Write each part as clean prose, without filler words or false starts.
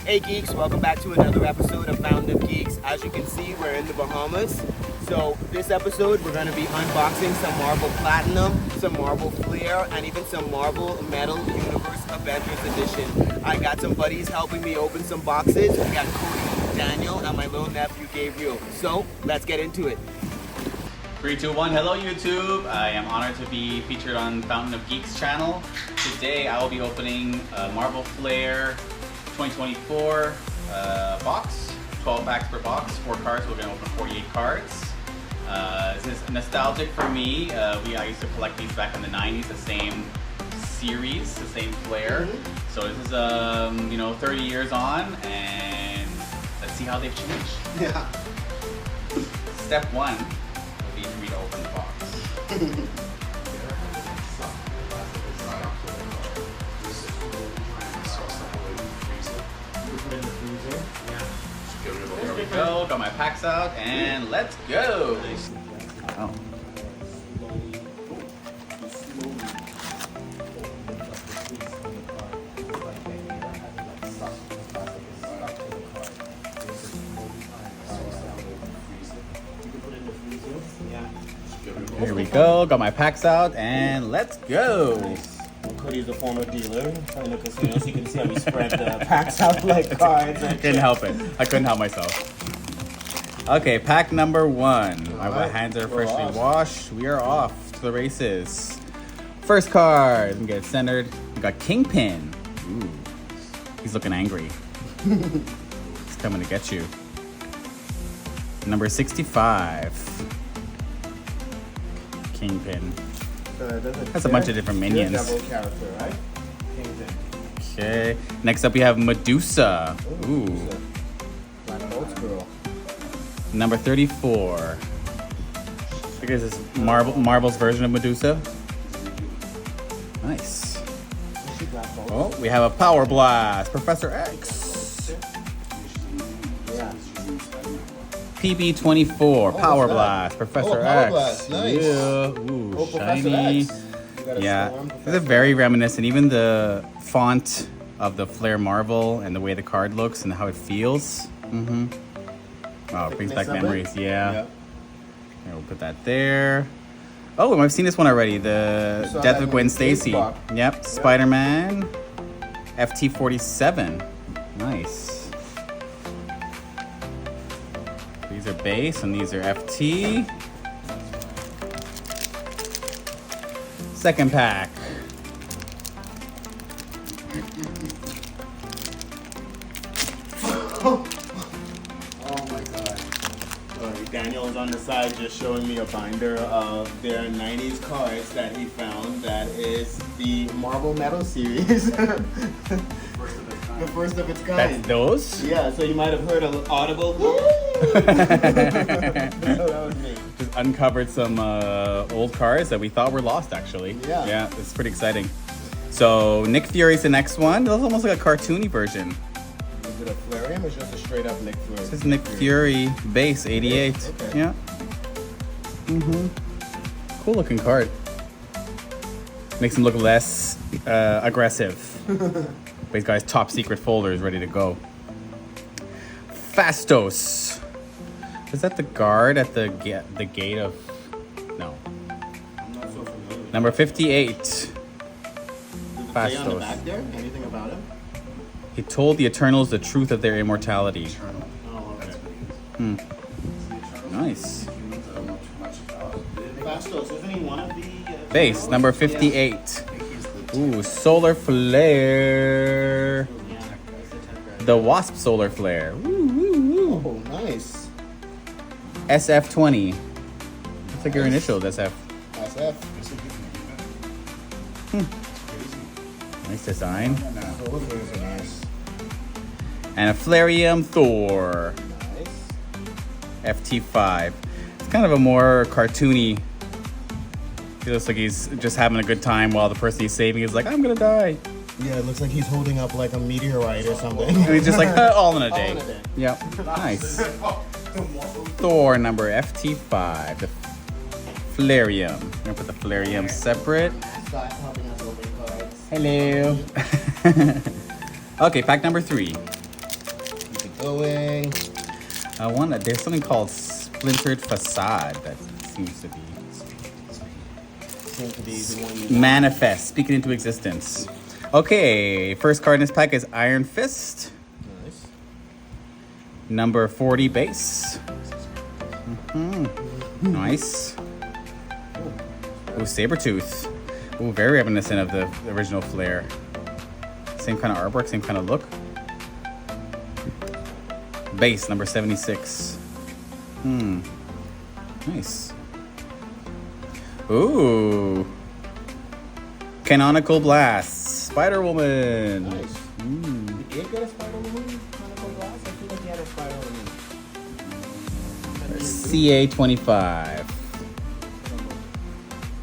Hey geeks, welcome back to another episode of Fountain of Geeks. As you can see, we're in the Bahamas. So this episode, we're going to be unboxing some Marvel Platinum, some Marvel Flair, and even some Marvel Metal Universe Avengers Edition. I got some buddies helping me open some boxes. We got Cody, Daniel, and my little nephew Gabriel. So let's get into it. 3, 2, 1. Hello YouTube. I am honored to be featured on Fountain of Geeks channel. Today I will be opening Marvel Flair 2024 box. 12 packs per box, 4 cards. We're going to open 48 cards. This is nostalgic for me. I used to collect these back in the 90s, the same series, the same Flair. So this is 30 years on, and let's see how they've changed. Yeah. Step 1 will be for me to open the box. There we go, got my packs out, and let's go! Oh. Here we go, got my packs out, and let's go! Cody's a former dealer in the casino, so you can see how we spread the packs out like cards. I couldn't help it. I couldn't help myself. Okay, pack number 1. My hands are freshly washed. We are off to the races. First card, we get it centered. We got Kingpin. Ooh, he's looking angry. He's coming to get you. Number 65. Kingpin. That's a bunch of different minions. Double character, right? Okay. Next up, we have Medusa. Ooh. Black Bolt's girl. Number 34. I guess this is Marvel's version of Medusa. Nice. Oh, we have a Power Blast. Professor X. Yeah. PB24. Power Blast. Professor Power X. Blast. Nice. Yeah. Ooh, Professor shiny. X. Yeah. This is very reminiscent. Even the font of the Flair Marvel and the way the card looks and how it feels. Wow, it brings back memories. Yeah. Here, we'll put that there. Oh, I've seen this one already. The Death of Gwen Stacy. Yep. Spider-Man. FT47. Nice. These are base and these are FT. Second pack. Oh my god. Daniel is on the side just showing me a binder of their 90s cards that he found that is the Marvel Metal series. The first of its kind. That's those? Yeah, so you might have heard an audible. That was me. Just uncovered some old cards that we thought were lost, actually. Yeah. Yeah, it's pretty exciting. So Nick Fury's the next one. It looks almost like a cartoony version. Is it a Flairium or just a straight up Nick Fury? This is Nick Fury base 88. Okay. Yeah. Cool looking card. Makes him look less aggressive. But he's got his top secret folders ready to go. Fastos. Is that the guard at the gate of? No. I'm not so familiar. Number 58. Does it say on the Fastos. back there? Anything about him? He told the Eternals the truth of their immortality. Oh, okay. Nice. Fastos, isn't he one of the... Base, number 58. Ooh, Solar Flare. The Wasp Solar Flare. Oh, nice. SF20. Looks like your initials, SF. SF. Nice design. Those are nice. And a Flairium Thor. Nice. FT5. It's kind of a more cartoony. He looks like he's just having a good time while the person he's saving is like, I'm gonna die. Yeah, it looks like he's holding up like a meteorite or something. And he's just like, all in a day. All in a day. Yep. Nice. Thor number FT5. The Flairium. I'm gonna put the Flairium separate. Scott helping us open cards. Hello. Okay, pack number 3. going. I want to. There's something called splintered facade that seems to be The one you manifest, speaking into existence. Okay, first card in this pack is Iron Fist, Nice. number 40 base. Nice. Ooh, Sabretooth. Ooh, very reminiscent of the original Flair. Same kind of artwork, same kind of look. Base, number 76. Nice. Ooh. Canonical Blast. Spider-Woman. Nice. Did it get a Spider-Woman? Canonical Glass? I feel like he had a Spider-Woman. CA25.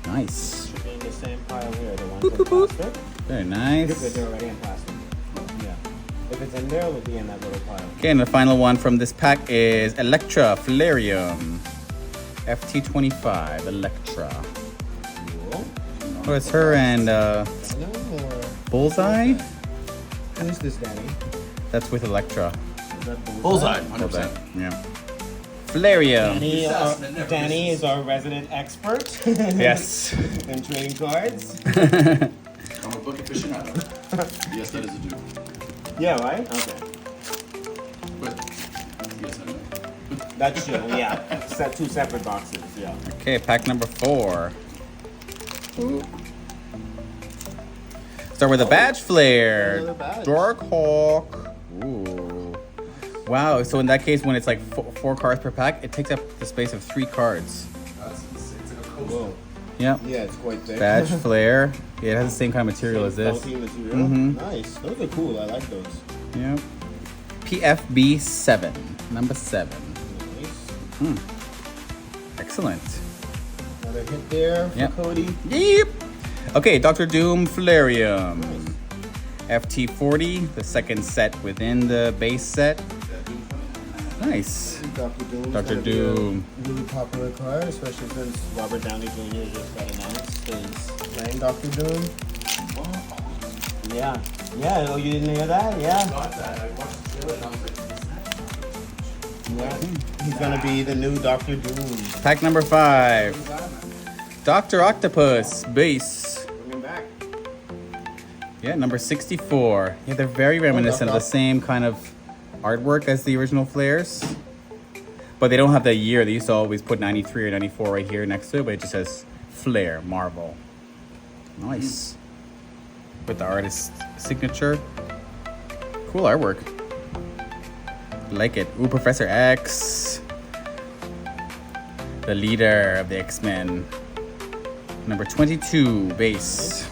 Nice. Should be in the same pile here. The one Boop, from boop, boop. plastic. Very Good, nice. they're already in plastic. Yeah. If it's in there, it would be in that little pile. Okay, and the final one from this pack is Electra Flareum. FT25, Electra. Cool. Oh, it's her and No more. Bullseye? Who's this, Danny? That's with Electra. Is that Bullseye, Bullseye, 100%. yeah. Flareum. Danny, Success that never Danny misses. is our resident expert. Yes. in trading cards. I'm a book aficionado. Yes, that is a dude. Yeah, right? Okay. But, yes, anyway. That's true, yeah. Set two separate boxes, yeah. Okay, pack number 4. Start with a badge flare. Another badge. Darkhawk. Ooh. Wow, so in that case, when it's like 4 cards per pack, it takes up the space of 3 cards. It's like a coaster. Whoa. Yep. Yeah, it's quite thick. Badge flare. Yeah, it has the same kind of material as this. Felty material. Mhm. Nice. Those are cool. I like those. Yep. PFB 7. Number 7. Nice. Excellent. Another hit there for Yep. Cody. Yep. Okay, Dr. Doom Flareum. FT40, the second set within the base set. Nice. Dr. Doom. Dr. Doom. Really popular card, especially since Robert Downey Jr. just got announced is playing Dr. Doom. Yeah. Yeah. Oh, you didn't hear that? Yeah. Got that. I watched the trailer and I was like, Yeah. He's gonna be the new Dr. Doom. Pack number 5. who's that, man? Dr. Octopus, base. Bring him back. Yeah, number 64. Yeah, they're very reminiscent of the same kind of artwork as the original Flairs. But they don't have the year. They used to always put 93 or 94 right here next to it, but it just says Flair, Marvel. Nice. With the artist's signature. Cool artwork. Like it. Ooh, Professor X. The leader of the X-Men. Number 22, base.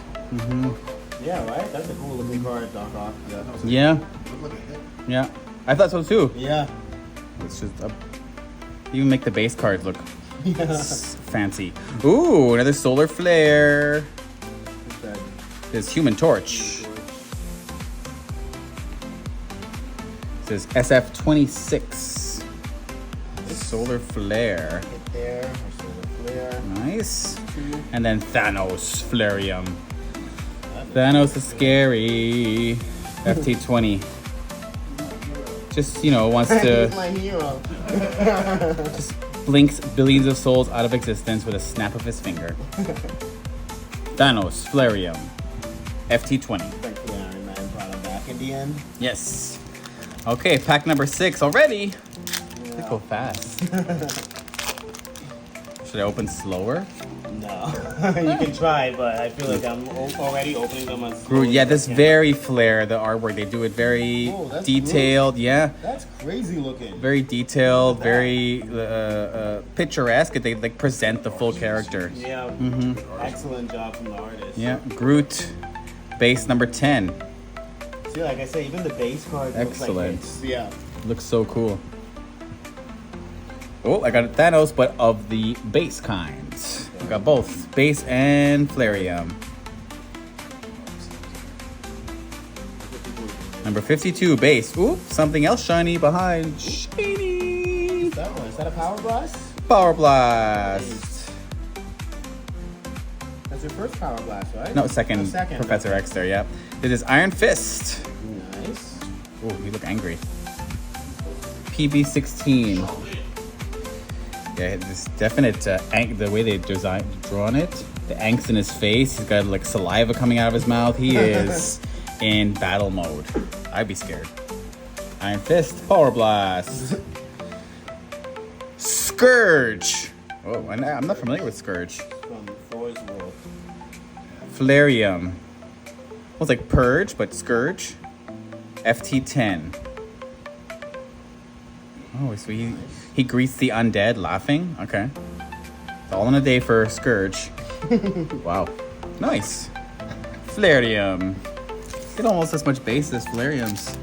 Yeah, right? That's a cool looking card, Doc Ock. Yeah. Yeah, Looked like a hit. yeah. I thought so too. Yeah. It's just even make the base cards look Yeah. fancy. Ooh, another solar flare. What's that? There's Human Torch. Says SF26. Solar flare. Hit there. Or Solar Flare. Nice. And then Thanos Flareum. Thanos is scary. FT20. Just, wants He's to my hero. just blinks billions of souls out of existence with a snap of his finger. Thanos Flareum. FT20. Thankfully, Iron Man brought him back in the end. Yes. Okay, pack number 6 already. They Yeah. go fast. Should I open slower? No. You can try, but I feel like I'm already opening them as Groot, slowly yeah, as I this can. very Flair, the artwork. They do it very Oh, that's detailed. Yeah. That's crazy looking. Very detailed, Look at very picturesque. They like present the full character. Yeah. Excellent job from the artist. Yeah, Groot, base number 10. See, like I say, even the base card looks like Excellent. it's, yeah. Looks so cool. Oh, I got Thanos, but of the base kind. I got both base and Flareum. Number 52, base. Ooh, something else shiny behind. Shiny. What's that one? Is that a power blast? Power Blast. That's your first power blast, right? No, second, Oh, second. Professor X there, yeah. This is Iron Fist. Nice. Ooh, you look angry. PB16. Yeah, this definite the way they drawn it. The angst in his face. He's got like saliva coming out of his mouth. He is in battle mode. I'd be scared. Iron Fist, Power Blast. Scourge. Oh, I'm not familiar with Scourge. From Thor's World. Flairium. Well, it's like Purge, but Scourge. FT10. Oh, so he greets the undead laughing. Okay. It's all in a day for Scourge. Wow. Nice. Flairium. Get almost as much base as Flairium's.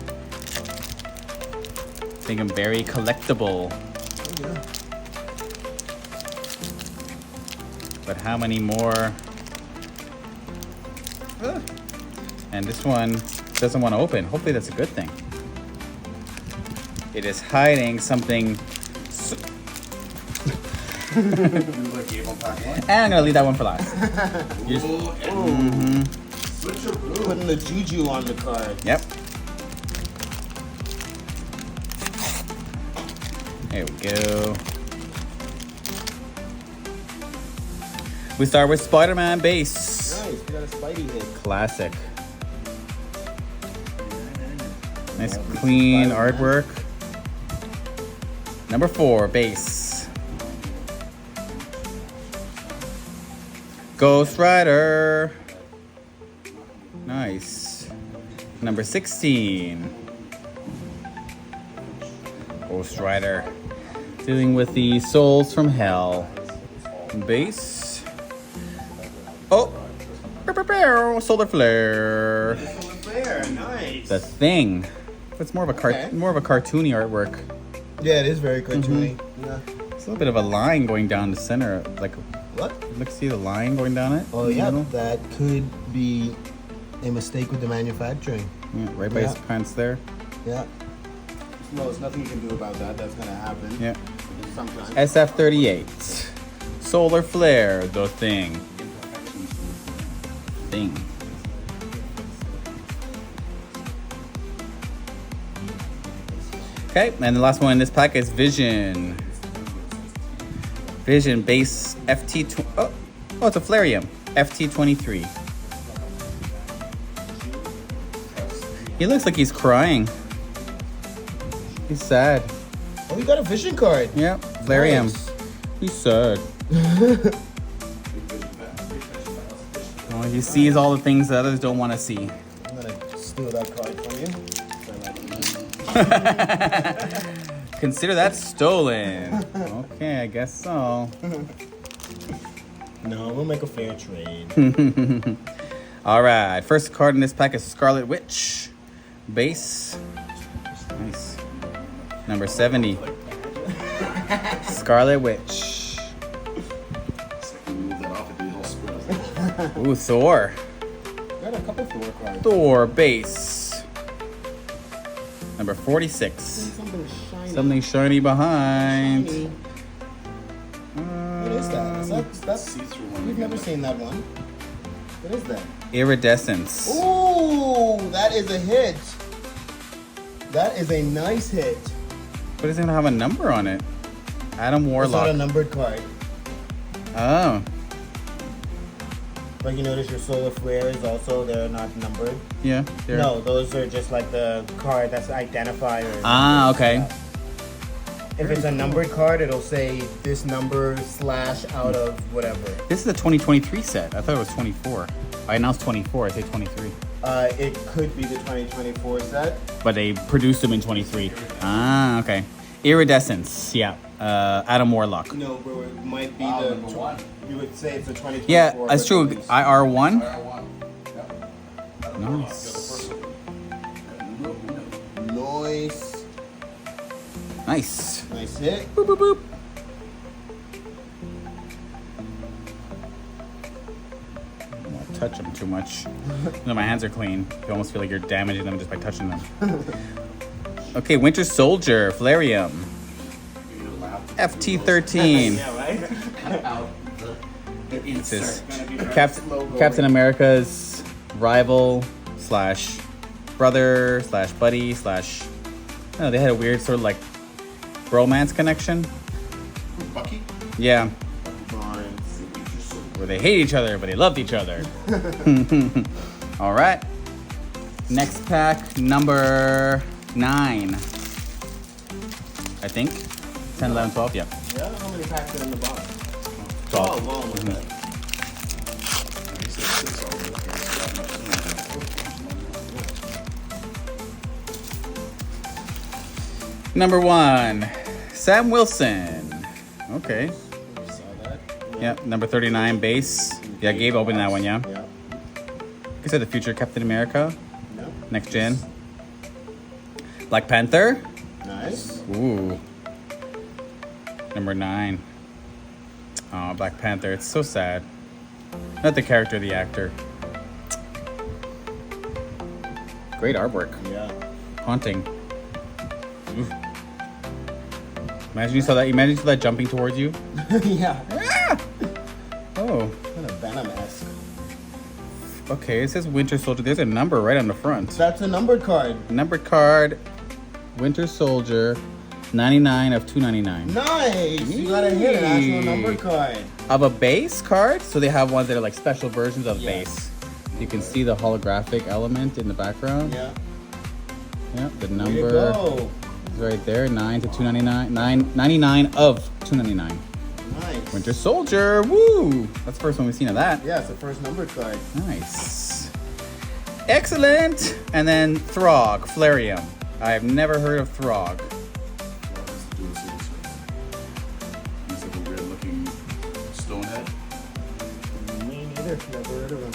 I think I'm very collectible. Oh, yeah. But how many more? And this one doesn't want to open. Hopefully that's a good thing. It is hiding something. And I'm gonna leave that one for last. Putting the juju on the card. Yep. There we go. We start with Spider-Man base. Nice, we got a Spidey hit. Classic. Nice clean artwork. Number 4, base. Ghost Rider. Nice. Number 16. Ghost Rider. Dealing with the souls from hell. Base. Oh! Solar Flare. Solar Flare, nice. The Thing. It's more of a more of a cartoony artwork. Yeah, it is very cartoony. Yeah. It's a little bit of a line going down the center, like What? look, see the line going down it. Oh in the yeah, middle? that could be a mistake with the manufacturing. Yeah, right by his pants there. Yeah. No, there's nothing you can do about that. That's gonna happen. Yeah. Sometimes. SF38. Solar Flare, the Thing. Thing. Okay, and the last one in this pack is Vision. Vision base FT. Oh, it's a Flairium. FT23. He looks like he's crying. He's sad. Oh, you got a Vision card. Yeah, Flairium. Nice. He's sad. Oh, he sees all the things that others don't want to see. I'm gonna steal that card from you. Consider that stolen. Okay, I guess so. No, we'll make a fair trade. All right, first card in this pack is Scarlet Witch. Base. Nice. Number 70. Scarlet Witch. Ooh, Thor. Got a couple Thor cards. Thor base. Number 46. Something shiny. Something shiny behind. Shiny. What is that? That's we've never seen that one. What is that? Iridescence. Ooh, that is a hit. That is a nice hit. But it doesn't have a number on it. Adam It's not Warlock. a numbered card. Oh, Like you notice your Solar Flare is also, they're not numbered. yeah. There. No, those are just like the card that's identifiers. Ah, okay. If it's a numbered card, it'll say this number / out of whatever. This is a 2023 set. I thought it was 24. I announced 24. I say 23. It could be the 2024 set. But they produced them in 23. Ah, okay. Iridescence. Yeah. Adam Warlock. No, but it might be Number 1. you would say it's a 2024. Yeah, that's true. release. IR1. Yep. Nice. Noise. Nice. Nice hit. Boop, boop, boop. I don't want to touch them too much. No, my hands are clean. You almost feel like you're damaging them just by touching them. Okay, Winter Soldier, Flairium. FT13. Yeah, right? This is Captain America's rival / brother / buddy / no, they had a weird sort of like bromance connection. Bucky? Yeah, Fine. where they hate each other, but they loved each other. All right. Next pack, number 9. I think. 10, 11, 12, yeah. Yeah, how many packs are in the box? 12. Oh, okay. He said 6 already. Number 1, Sam Wilson. Okay. Saw that. Yeah, number 39, base. Yeah, Gabe opened that one, yeah. Yeah. You said the future Captain America, No. next gen. Black Panther. Nice. Ooh. Number 9. Oh, Black Panther. It's so sad. Not the character, the actor. Great artwork. Yeah. Haunting. Oof. Imagine you saw that. Imagine you saw that jumping towards you. Yeah. Ah! Oh. Kind of Venom-esque. Okay, it says Winter Soldier. There's a number right on the front. That's a numbered card. Number card, Winter Soldier, 99 of 299. Nice. You gotta hit an actual numbered card. Of a base card, so they have ones that are like special versions of Yeah. base. You can see the holographic element in the background. Yeah. Yeah, the Way to number go. is right there, 9 to 299. 99 of 299. Nice. Winter Soldier, woo! That's the first one we've seen of that. Yeah, it's the first numbered card. Nice. Excellent! And then Throg, Flairium. I've never heard of Throg. He's like a weird looking stone head. Me neither. Never heard of him.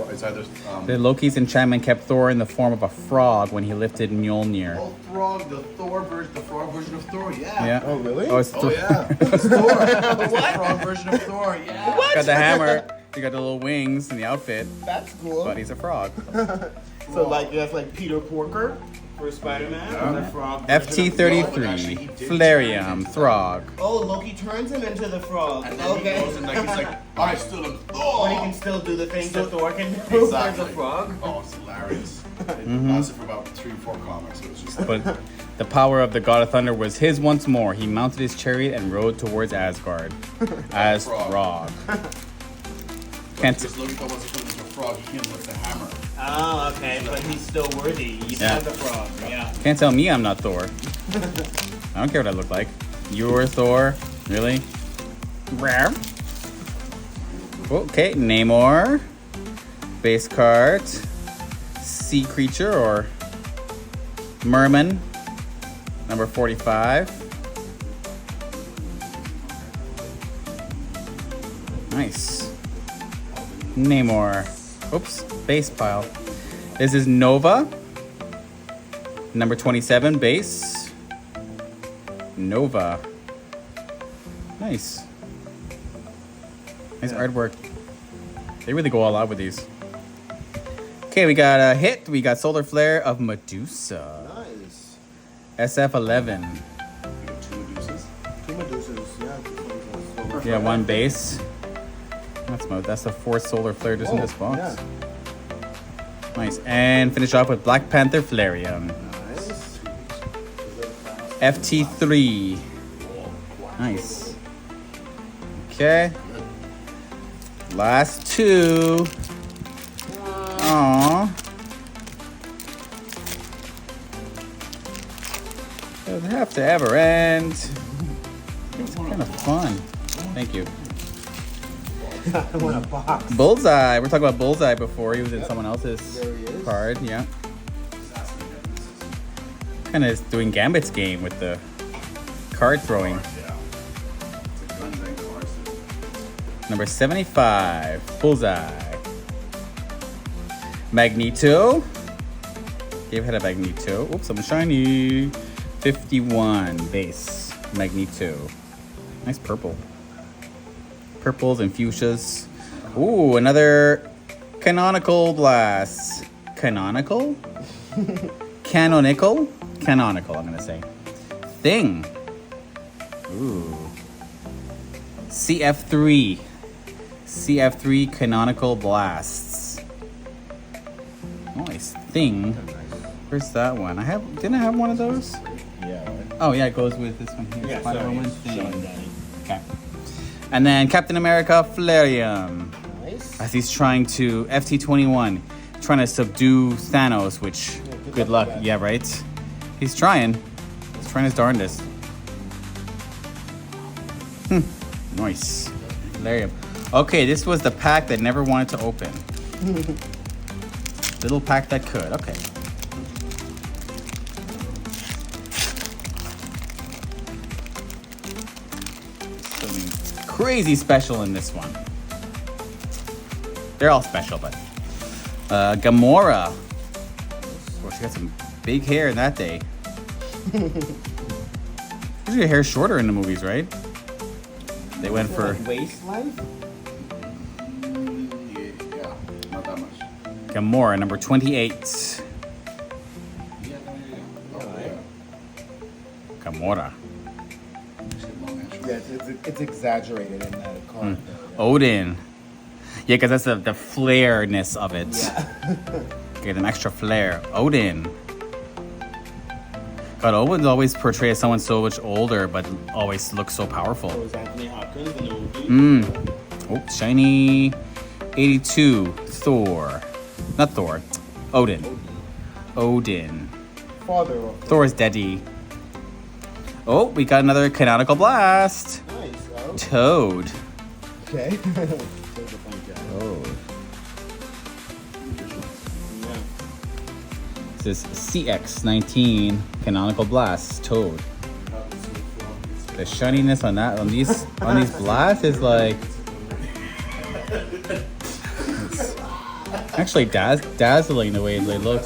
It's either The Loki's enchantment kept Thor in the form of a frog when he lifted Mjolnir. oh, Throg, the frog version of Thor, yeah. Yeah. Oh, really? Oh, it's Oh Thor. yeah, it's Thor. The frog version of Thor, yeah. Got the hammer. He got the little wings in the outfit, That's cool. but he's a frog. So like that's like Peter Porker for Spider-Man. Yeah. And the frog version of Actually, FT33, he did Flairium, turn Throg. Oh, Loki turns him into the frog. And then he Okay. goes and like, he's like, I stood up. But he Oh! can still do the things that Thor can do Exactly. as a frog. Oh, it's hilarious. It lasted for about 3 or 4 comics. It was just But the power of the God of Thunder was his once more. He mounted his chariot and rode towards Asgard as Frog. Throg. Can't because Loki thought once he turned into a frog, he hit him with the hammer. Oh, okay, but he's still worthy. He's Yeah. not the frog. Yeah. Can't tell me I'm not Thor. I don't care what I look like. You're Thor? Really? Rare. Okay, Namor. Base card. Sea creature or merman. Number 45. Nice. Namor. Oops, base pile. This is Nova. Number 27, base. Nova. Nice. Nice artwork. They really go all out with these. Okay, we got a hit. We got Solar Flare of Medusa. Nice. SF11. We got 2 Medusas. Two Medusas. Yeah. Yeah, 1 base. That's the 4th Solar Flare just in this box. Yeah. Nice. And finish off with Black Panther Flairium. Nice. FT3. Nice. Okay. Last 2. Aww. Doesn't have to ever end. It's kind of fun. Thank you. I want a box. Bullseye. We're talking about Bullseye before. He was in someone else's There he is. card. Yeah. Kind of doing Gambit's game with the card throwing. Yeah. It's a guns and cars. Number 75. Bullseye. Magneto. Gabe had a Magneto. Oops, I'm shiny. 51. Base. Magneto. Nice purple. Purples and fuchsias. Ooh, another canonical blast. Canonical? Canonical? Canonical, I'm gonna say. Thing. Ooh. CF3. CF3 canonical blasts. Nice. Thing. Where's that one? Didn't I have one of those? Yeah. Oh yeah, it goes with this one here. Yeah, Spider-Woman sorry. Sean thing. Daddy. Okay. And then Captain America Flairium. Nice. As he's trying to FT21, trying to subdue Thanos, which good luck. with that. Yeah, right. He's trying. He's trying his darndest. Nice. Flairium. Okay, this was the pack that never wanted to open. Little pack that could. Okay. Something crazy special in this one. They're all special, but Gamora. Well, she got some big hair in that day. Usually, hair shorter in the movies, right? They went for waist life. Yeah, not that much. Gamora, number 28. Yeah, oh, yeah. Gamora. Yeah, it's exaggerated in that card. Odin. Yeah, because that's the flairness of it. Yeah. Get an extra flair. Odin. God, Odin's always portrayed as someone so much older, but always looks so powerful. So is Anthony Hopkins in the movie? Oh, shiny 82. Thor. Not Thor. Odin. Odin. Father of Thor's daddy. Oh, we got another canonical blast. Nice. Oh. Toad. Okay. Those are fun guys. Oh. Yeah. This is CX19 canonical blast. Toad. The shininess on that on these blasts is like it's actually dazzling the way they look.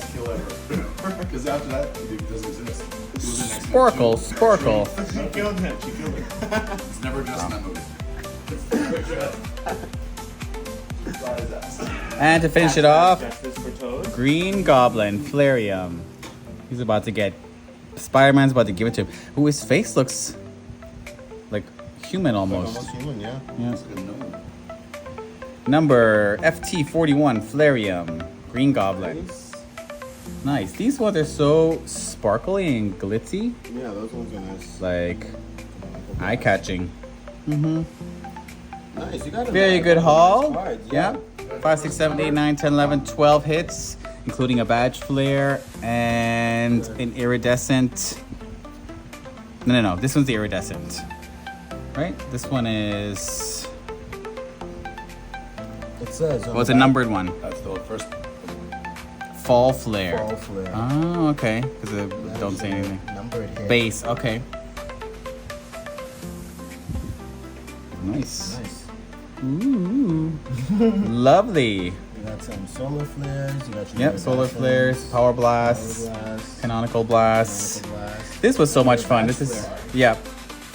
Because after that, it doesn't exist. It was the next Sparkle, sparkle. She killed him. She killed him. It's never just in that movie. And to finish it off, Justice for Toad. Green Goblin, Flairium. He's about to get Spider-Man's about to give it to him. Ooh, his face looks like human almost. Almost human, yeah. Yeah. Good enough. Number FT41, Flairium, Green Goblin. Nice. Nice. These ones are so sparkly and glitzy, Yeah, those ones are nice. like eye-catching. Nice. You got a Very lot of good nice haul. cards, Yeah. 5, 6, 7, 8, 9, 10, 11, 12 hits, including a badge flare and an iridescent. No. This one's the iridescent. Right? This one is. It says. Well, it's a numbered one. That's the first. Fall flare. Fall flare. Oh, okay. Because it don't say anything. Numbered hit. Base. Okay. Nice. Nice. Ooh. Lovely. You got some solar flares. You got your Yep. Solar flares, power blasts, blast, canonical blasts. blast. This was so much fun. Badge This is flare. yeah,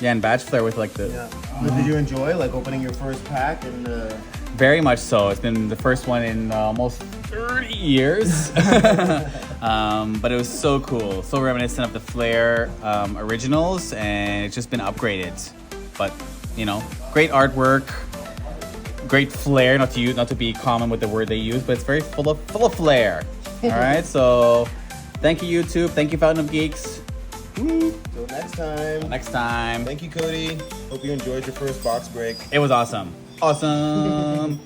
and badge flare with like the Yeah. But did you enjoy like opening your first pack and? very much so. It's been the first one in almost 30 years, but it was so cool, so reminiscent of the Flair originals, and it's just been upgraded. But you know, great artwork, great flair. Not to be common with the word they use, but it's very full of flair. All right, so thank you YouTube, thank you Fountain of Geeks. Woo. Till next time. Next time. Thank you, Cody. Hope you enjoyed your first box break. It was awesome. Awesome.